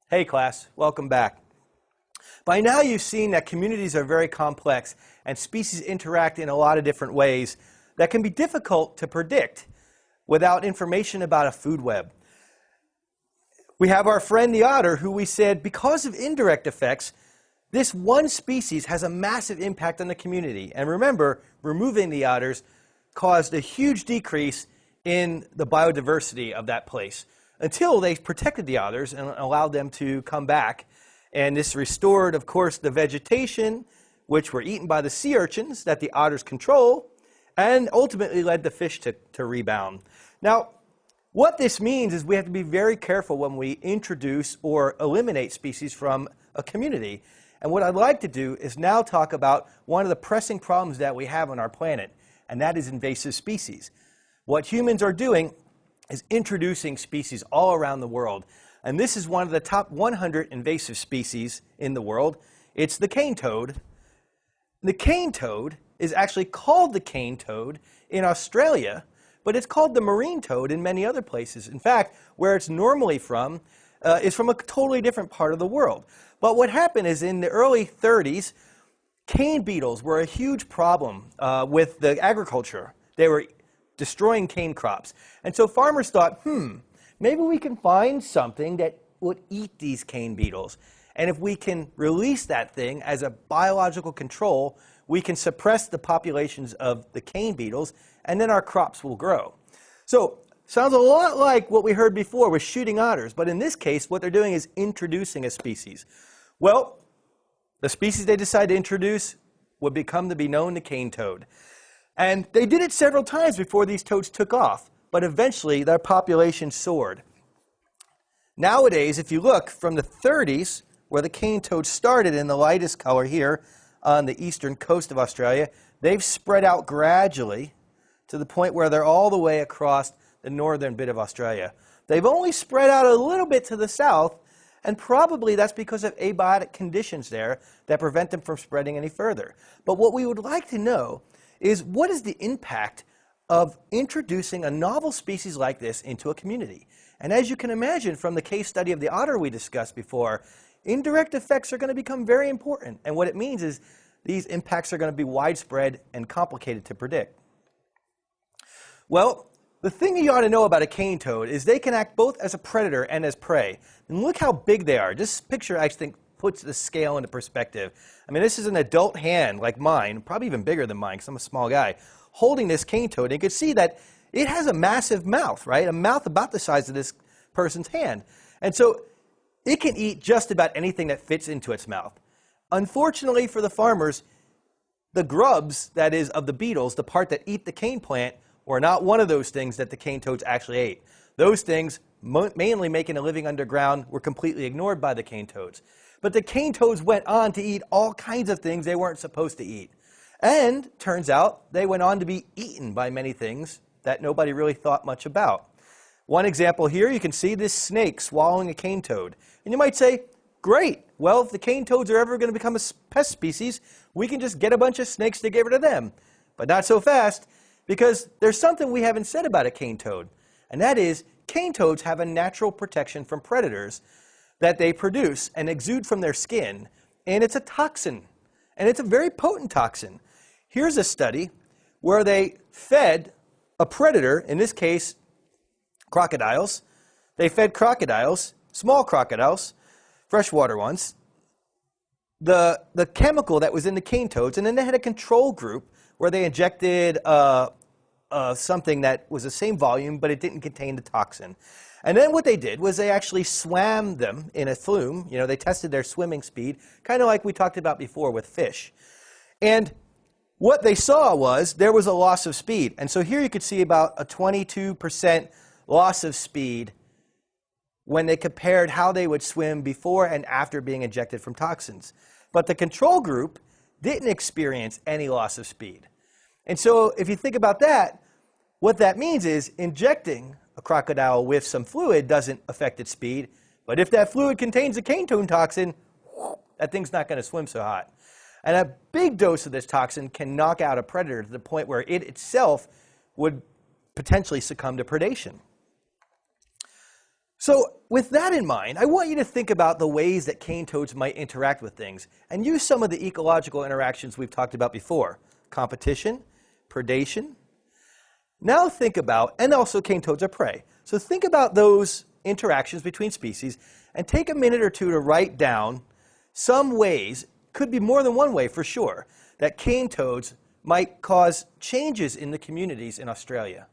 Hey class, welcome back. By now you've seen that communities are very complex and species interact in a lot of different ways that can be difficult to predict without information about a food web. We have our friend the otter who we said because of indirect effects, this one species has a massive impact on the community. And remember, removing the otters caused a huge decrease in the biodiversity of that place until they protected the otters and allowed them to come back. And this restored, of course, the vegetation, which were eaten by the sea urchins that the otters control, and ultimately led the fish to rebound. Now, what this means is we have to be very careful when we introduce or eliminate species from a community. And what I'd like to do is now talk about one of the pressing problems that we have on our planet, and that is invasive species. What humans are doing is introducing species all around the world. And this is one of the top 100 invasive species in the world. It's the cane toad. The cane toad is actually called the cane toad in Australia, but it's called the marine toad in many other places. In fact, where it's normally from is from a totally different part of the world. But what happened is in the early 30s, cane beetles were a huge problem with the agriculture. They were destroying cane crops. And so farmers thought, maybe we can find something that would eat these cane beetles. And if we can release that thing as a biological control, we can suppress the populations of the cane beetles, and then our crops will grow. So, sounds a lot like what we heard before with shooting otters, but in this case, what they're doing is introducing a species. Well, the species they decided to introduce would become to be known the cane toad. And they did it several times before these toads took off, but eventually their population soared. Nowadays, if you look from the 30s, where the cane toad started in the lightest color here on the eastern coast of Australia, they've spread out gradually to the point where they're all the way across the northern bit of Australia. They've only spread out a little bit to the south, and probably that's because of abiotic conditions there that prevent them from spreading any further. But what we would like to know is what is the impact of introducing a novel species like this into a community? And as you can imagine from the case study of the otter we discussed before, indirect effects are going to become very important. And what it means is these impacts are going to be widespread and complicated to predict. Well, the thing you ought to know about a cane toad is they can act both as a predator and as prey. And look how big they are. This picture, I think, puts the scale into perspective. I mean, this is an adult hand like mine, probably even bigger than mine because I'm a small guy, holding this cane toad. And you can see that it has a massive mouth, right? A mouth about the size of this person's hand. And so it can eat just about anything that fits into its mouth. Unfortunately for the farmers, the grubs, that is, of the beetles, the part that eat the cane plant, were not one of those things that the cane toads actually ate. Those things, mainly making a living underground, were completely ignored by the cane toads. But the cane toads went on to eat all kinds of things they weren't supposed to eat. And turns out they went on to be eaten by many things that nobody really thought much about. One example here, you can see this snake swallowing a cane toad. And you might say, great, well, if the cane toads are ever going to become a pest species, we can just get a bunch of snakes to get rid of them. But not so fast, because there's something we haven't said about a cane toad. And that is, cane toads have a natural protection from predators that they produce and exude from their skin. And it's a toxin. And it's a very potent toxin. Here's a study where they fed a predator, in this case, crocodiles. They fed crocodiles, small crocodiles, freshwater ones, the chemical that was in the cane toads, and then they had a control group where they injected something that was the same volume, but it didn't contain the toxin. And then what they did was they actually swam them in a flume. You know, they tested their swimming speed, kind of like we talked about before with fish. And what they saw was there was a loss of speed. And so here you could see about a 22% loss of speed when they compared how they would swim before and after being injected from toxins. But the control group didn't experience any loss of speed. And so if you think about that, what that means is injecting a crocodile with some fluid doesn't affect its speed, but if that fluid contains a cane toad toxin, that thing's not going to swim so hot. And a big dose of this toxin can knock out a predator to the point where it itself would potentially succumb to predation. So with that in mind, I want you to think about the ways that cane toads might interact with things and use some of the ecological interactions we've talked about before: competition, predation. Now think about, and also cane toads are prey. So think about those interactions between species and take a minute or two to write down some ways, could be more than one way for sure, that cane toads might cause changes in the communities in Australia.